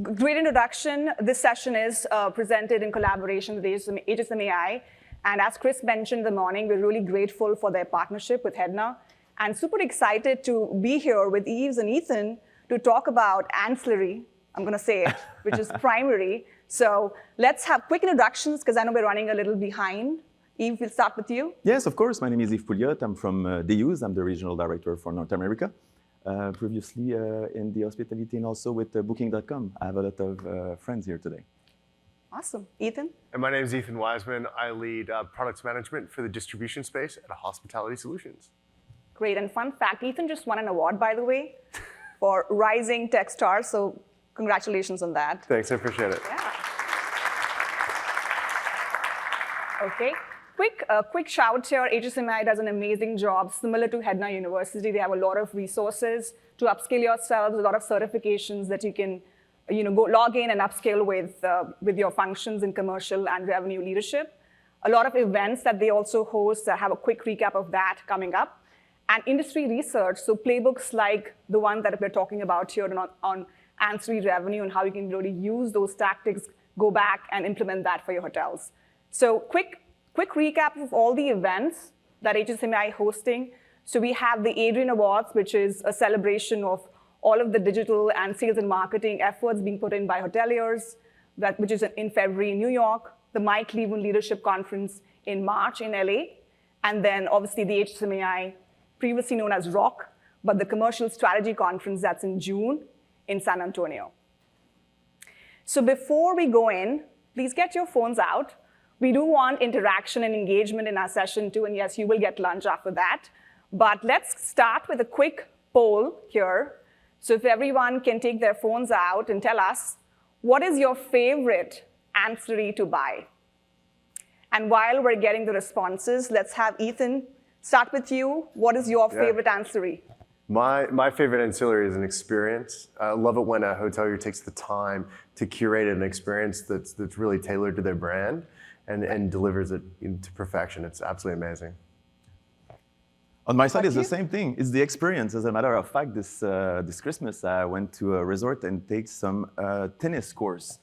Great introduction. This session is presented in collaboration with HSMAI. And as Chris mentioned in the morning, we're really grateful for their partnership with HEDNA and super excited to be here with Yves and Ethan to talk about Ancillary, I'm going to say it, which is primary. So let's have quick introductions because I know we're running a little behind. Yves, we'll start with you. Yes, of course. My name is Yves Pouliot. I'm from DUs. I'm the regional director for North America. Previously in the hospitality and also with Booking.com. I have a lot of friends here today. Awesome. Ethan? And my name is Ethan Wiseman. I lead products management for the distribution space at Hospitality Solutions. Great. And fun fact, Ethan just won an award, by the way, for Rising Tech Star. So congratulations on that. Thanks. I appreciate it. Yeah. OK. Quick shout here. HSMAI does an amazing job. Similar to HEDNA University, they have a lot of resources to upskill yourselves, a lot of certifications that you can go log in and upskill with your functions in commercial and revenue leadership. A lot of events that they also host. I have a quick recap of that coming up. And industry research, so playbooks like the one that we're talking about here on ancillary revenue and how you can really use those tactics, go back and implement that for your hotels. So quick recap of all the events that HSMAI is hosting. So we have the Adrian Awards, which is a celebration of all of the digital and sales and marketing efforts being put in by hoteliers, which is in February in New York, the Mike Cleveland Leadership Conference in March in LA, and then obviously the HSMAI, previously known as ROC, but the Commercial Strategy Conference that's in June in San Antonio. So before we go in, please get your phones out. We do want interaction and engagement in our session too, and yes, you will get lunch after that. But let's start with a quick poll here. So if everyone can take their phones out and tell us, what is your favorite ancillary to buy? And while we're getting the responses, let's have Ethan start with you. What is your favorite ancillary? My favorite ancillary is an experience. I love it when a hotelier takes the time to curate an experience that's really tailored to their brand and delivers it to perfection. It's absolutely amazing. On my side, it's the same thing. It's the experience. As a matter of fact, this Christmas, I went to a resort and take some tennis course.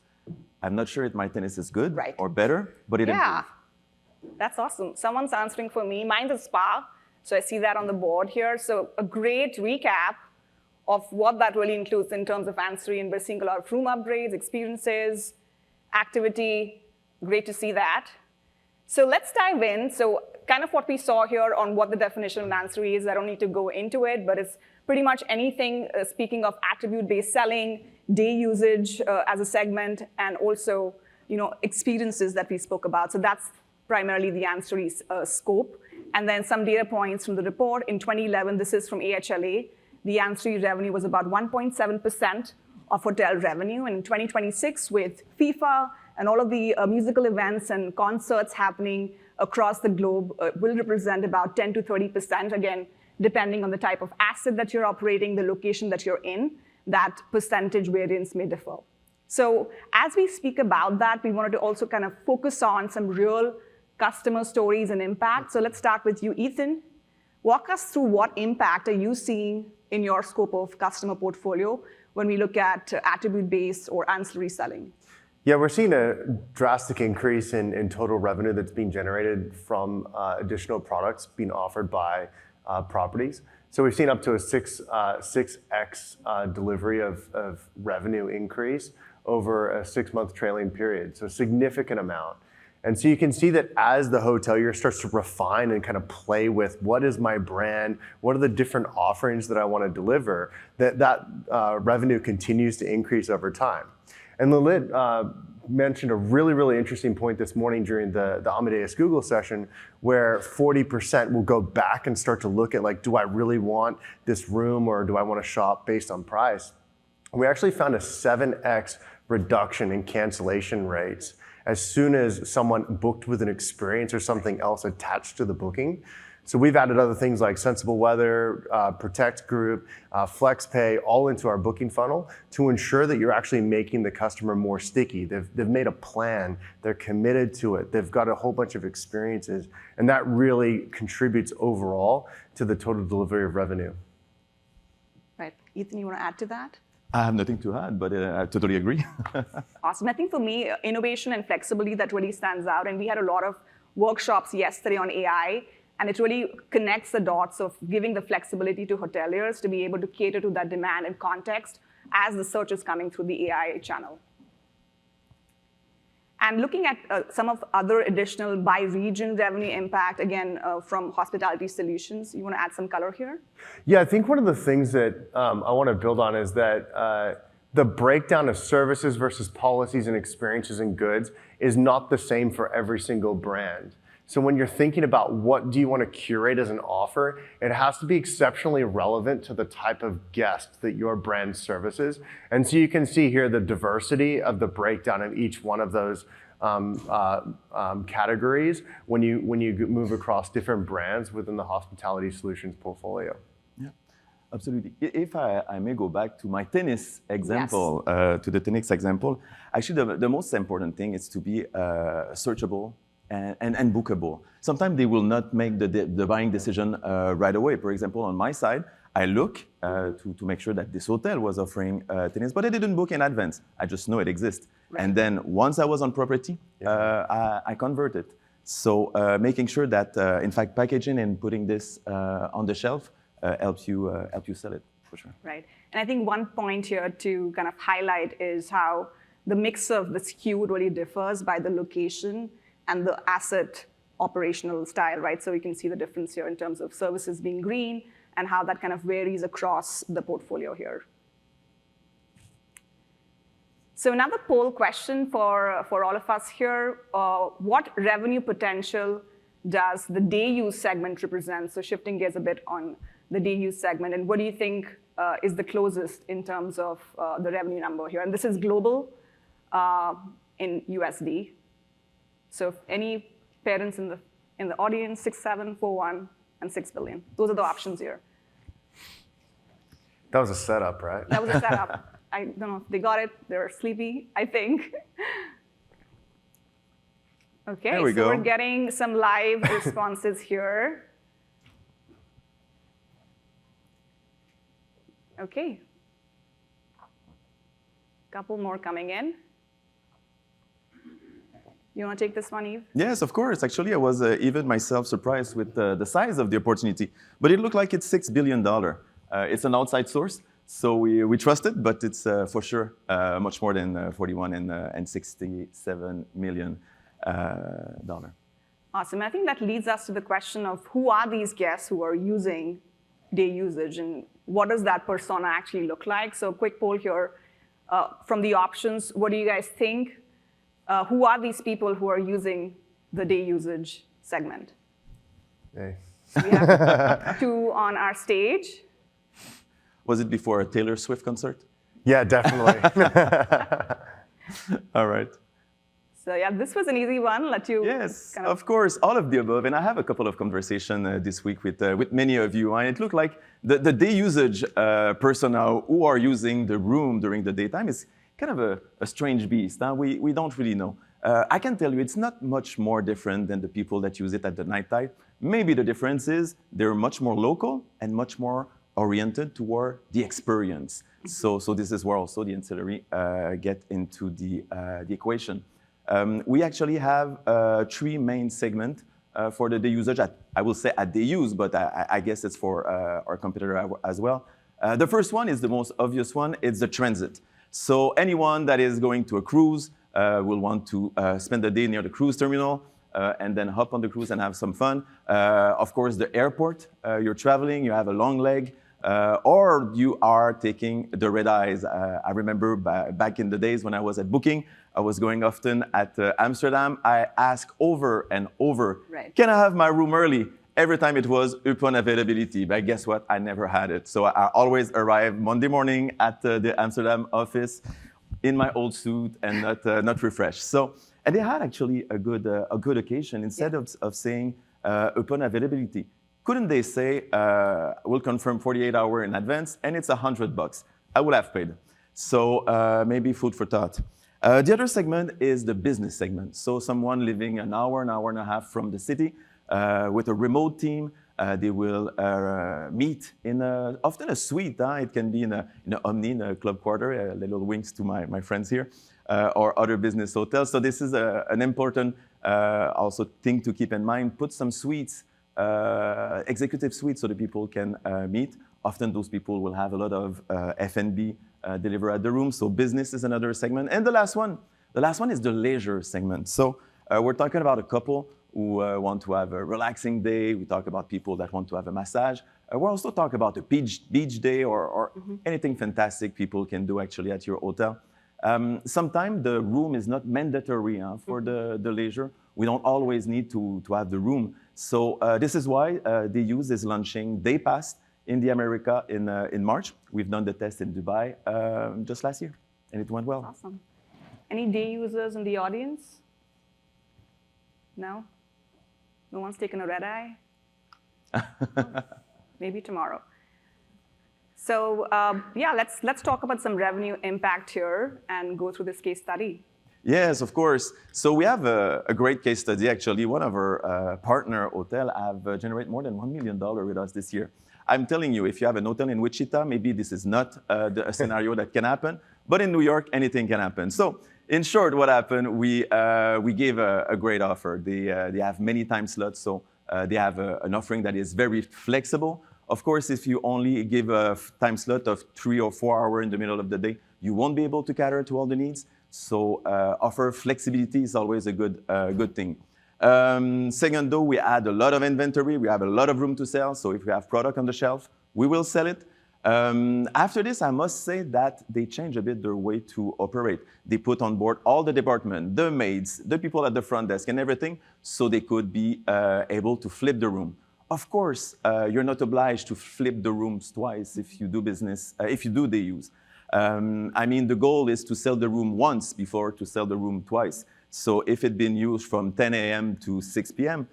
I'm not sure if my tennis is good or better, but it improved. That's awesome. Someone's answering for me. Mine's a spa, so I see that on the board here. So a great recap of what that really includes in terms of ancillary, and we're seeing a lot of room upgrades, experiences, activity. Great to see that. So let's dive in. So kind of what we saw here on what the definition of ancillary is. I don't need to go into it, but it's pretty much anything, speaking of attribute-based selling, day usage as a segment, and also experiences that we spoke about. So that's primarily the ancillary scope. And then some data points from the report. In 2011, this is from AHLA, the ancillary revenue was about 1.7% of hotel revenue. And in 2026, with FIFA and all of the musical events and concerts happening across the globe, will represent about 10 to 30%, again, depending on the type of asset that you're operating, the location that you're in, that percentage variance may differ. So as we speak about that, we wanted to also kind of focus on some real customer stories and impact. So let's start with you, Ethan. Walk us through what impact are you seeing in your scope of customer portfolio when we look at attribute-based or ancillary selling? Yeah, we're seeing a drastic increase in total revenue that's being generated from additional products being offered by properties. So we've seen up to a 6x delivery of revenue increase over a 6-month trailing period, so a significant amount. And so you can see that as the hotelier starts to refine and kind of play with what is my brand, what are the different offerings that I want to deliver, that revenue continues to increase over time. And Lalit mentioned a really, really interesting point this morning during the Amadeus Google session, where 40% will go back and start to look at, like, do I really want this room or do I want to shop based on price? We actually found a 7x reduction in cancellation rates as soon as someone booked with an experience or something else attached to the booking. So we've added other things like Sensible Weather, Protect Group, FlexPay, all into our booking funnel to ensure that you're actually making the customer more sticky. They've made a plan, they're committed to it, they've got a whole bunch of experiences, and that really contributes overall to the total delivery of revenue. Right. Ethan, you want to add to that? I have nothing to add, but I totally agree. Awesome. I think for me, innovation and flexibility, that really stands out. And we had a lot of workshops yesterday on AI, and it really connects the dots of giving the flexibility to hoteliers to be able to cater to that demand and context as the search is coming through the AI channel. And looking at some of other additional by region revenue impact, again, from Hospitality Solutions, you want to add some color here? Yeah, I think one of the things that I want to build on is that the breakdown of services versus policies and experiences and goods is not the same for every single brand. So when you're thinking about what do you want to curate as an offer, it has to be exceptionally relevant to the type of guest that your brand services. And so you can see here the diversity of the breakdown of each one of those categories when you move across different brands within the Hospitality Solutions portfolio. Yeah, absolutely. If I may go back to my tennis example, to the tennis example, actually the most important thing is to be searchable and bookable. Sometimes they will not make the buying decision right away. For example, on my side, I look to make sure that this hotel was offering tennis, but I didn't book in advance. I just know it exists. Right. And then once I was on property, I converted. So making sure that, in fact, packaging and putting this on the shelf helps you sell it, for sure. Right. And I think one point here to kind of highlight is how the mix of the SKU really differs by the location and the asset operational style, right? So we can see the difference here in terms of services being green and how that kind of varies across the portfolio here. So another poll question for all of us here, what revenue potential does the day use segment represent? So shifting gears a bit on the day use segment, and what do you think is the closest in terms of the revenue number here? And this is global in USD. So if any parents in the audience, 6, 7, 4, 1, and 6 billion. Those are the options here. That was a setup, right? That was a setup. I don't know if they got it. They're sleepy, I think. Okay, there we so go. We're getting some live responses here. Okay. Couple more coming in. You want to take this one, Yves? Yes, of course. Actually, I was even myself surprised with the size of the opportunity. But it looked like it's $6 billion. It's an outside source, so we trust it, but it's for sure much more than 41 and 67 million dollar. Awesome. I think that leads us to the question of who are these guests who are using day usage, and what does that persona actually look like? So quick poll here. From the options, what do you guys think? Who are these people who are using the day usage segment? Hey. We have 2 on our stage. Was it before a Taylor Swift concert? Yeah, definitely. All right. So yeah, this was an easy one. Let you. Yes, of course, all of the above. And I have a couple of conversations this week with many of you, and it looked like the day usage persona who are using the room during the daytime is kind of a strange beast. We don't really know. I can tell you it's not much more different than the people that use it at the nighttime. Maybe the difference is they're much more local and much more oriented toward the experience. So this is where also the ancillary get into the equation. We actually have 3 main segments for the day usage. I will say at day use, but I guess it's for our competitor as well. The first one is the most obvious one. It's the transit. So anyone that is going to a cruise will want to spend the day near the cruise terminal and then hop on the cruise and have some fun. Of course, the airport, you're traveling, you have a long leg, or you are taking the red eyes. I remember back in the days when I was at Booking, I was going often at Amsterdam. I asked over and over, can I have my room early? Every time it was upon availability, but guess what? I never had it. So I always arrived Monday morning at the Amsterdam office in my old suit and not refreshed. So, and they had actually a good occasion. Instead of saying upon availability, couldn't they say, we'll confirm 48 hours in advance and it's $100? I would have paid. So maybe food for thought. The other segment is the business segment. So someone living an hour and a half from the city with a remote team, They will meet in often a suite. It can be in a Omni, in a club quarter, little winks to my friends here, or other business hotels. So this is an important also thing to keep in mind. Put some suites, executive suites, so the people can meet. Often those people will have a lot of F&B delivered at the room. So business is another segment. And the last one is the leisure segment. So we're talking about a couple who want to have a relaxing day. We talk about people that want to have a massage. We're also talking about a beach day or anything fantastic people can do actually at your hotel. Sometimes the room is not mandatory for the leisure. We don't always need to have the room. So this is why they use this launching Day Pass in the America in March. We've done the test in Dubai just last year, and it went well. Awesome. Any day users in the audience? No? No one's taken a red eye? Maybe tomorrow. So yeah, let's talk about some revenue impact here and go through this case study. Yes, of course. So we have a great case study, actually. One of our partner hotel have generated more than $1 million with us this year. I'm telling you, if you have an hotel in Wichita, maybe this is not a scenario that can happen, but in New York, anything can happen. So in short, what happened, we gave a great offer. They have many time slots, so they have an offering that is very flexible. Of course, if you only give a time slot of 3 or 4 hours in the middle of the day, you won't be able to cater to all the needs. So offer flexibility is always a good thing. Second, though, we add a lot of inventory. We have a lot of room to sell. So if we have product on the shelf, we will sell it. After this, I must say that they change a bit their way to operate. They put on board all the department, the maids, the people at the front desk and everything, so they could be able to flip the room. Of course, you're not obliged to flip the rooms twice if you do business, if you do day use. I mean, the goal is to sell the room once before to sell the room twice. So if it's been used from 10 a.m. to 6 p.m.,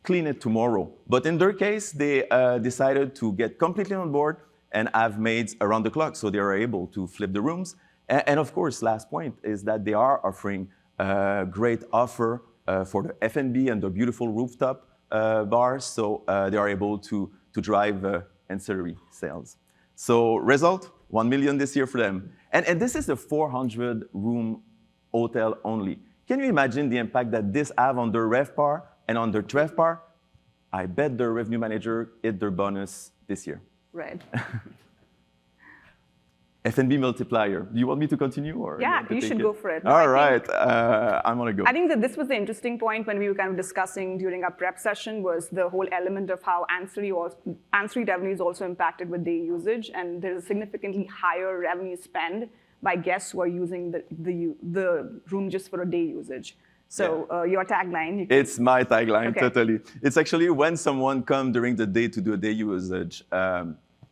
clean it tomorrow. But in their case, they decided to get completely on board and have maids around the clock, so they are able to flip the rooms. And of course, last point is that they are offering a great offer for the F&B and the beautiful rooftop bars, so they are able to drive ancillary sales. So result, 1 million this year for them. And this is a 400-room hotel only. Can you imagine the impact that this have on their RevPAR and on their TRevPAR? I bet their revenue manager hit their bonus this year. Right. F&B multiplier. Do you want me to continue? Or yeah, you should go for it. All right, I'm gonna go. I think that this was the interesting point when we were kind of discussing during our prep session was the whole element of how ancillary revenue is also impacted with day usage, and there's a significantly higher revenue spend by guests who are using the room just for a day usage. So your tagline? It's my tagline, totally. It's actually when someone comes during the day to do a day usage,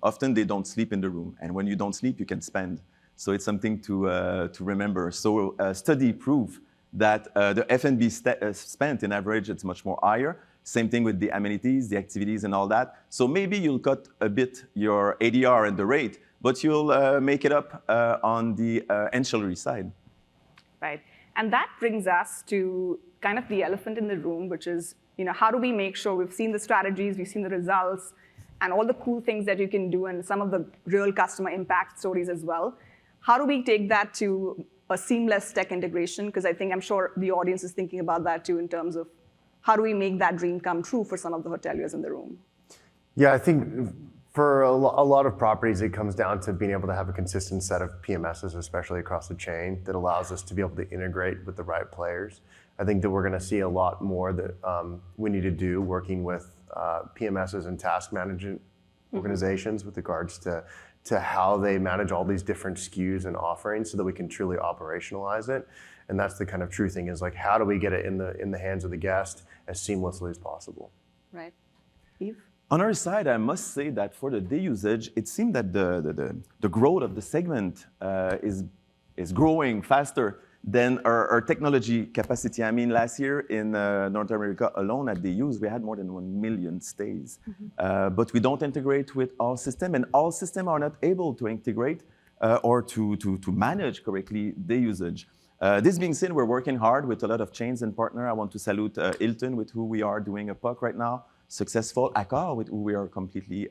often they don't sleep in the room. And when you don't sleep, you can spend. So it's something to remember. So study prove that the F&B spent in average, it's much more higher. Same thing with the amenities, the activities and all that. So maybe you'll cut a bit your ADR and the rate, but you'll make it up on the ancillary side. Right. And that brings us to kind of the elephant in the room, which is, how do we make sure we've seen the strategies, we've seen the results, and all the cool things that you can do, and some of the real customer impact stories as well. How do we take that to a seamless tech integration? Because I'm sure the audience is thinking about that too in terms of how do we make that dream come true for some of the hoteliers in the room? Yeah, I think for a lot of properties, it comes down to being able to have a consistent set of PMSs, especially across the chain, that allows us to be able to integrate with the right players. I think that we're going to see a lot more that we need to do working with PMSs and task management organizations with regards to how they manage all these different SKUs and offerings so that we can truly operationalize it. And that's the kind of true thing is like, how do we get it in the hands of the guest as seamlessly as possible? Right. Yves? On our side, I must say that for the day usage, it seemed that the growth of the segment is growing faster than our technology capacity. I mean, last year in North America alone at day use, we had more than 1 million stays. But we don't integrate with all systems, and all systems are not able to integrate or to manage correctly day usage. This being said, we're working hard with a lot of chains and partners. I want to salute Hilton, with who we are doing a POC right now. successful, Accor, with who we are completely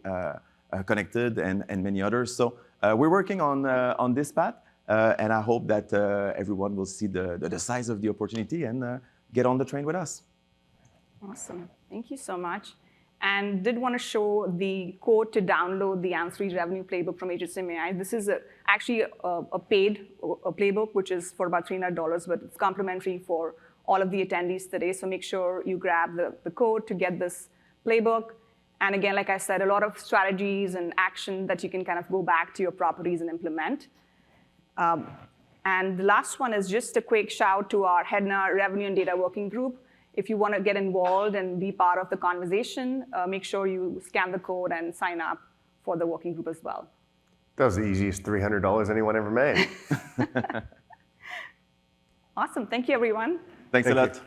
connected, and many others. So we're working on this path, and I hope that everyone will see the size of the opportunity and get on the train with us. Awesome. Thank you so much. And did want to show the code to download the Ancillary Revenue Playbook from HSMAI. This is actually a paid playbook, which is for about $300, but it's complimentary for all of the attendees today. So make sure you grab the code to get this playbook. And again, like I said, a lot of strategies and action that you can kind of go back to your properties and implement. And the last one is just a quick shout to our HEDNA Revenue and Data Working Group. If you want to get involved and be part of the conversation, make sure you scan the code and sign up for the working group as well. That was the easiest $300 anyone ever made. Awesome. Thank you, everyone. Thanks a lot.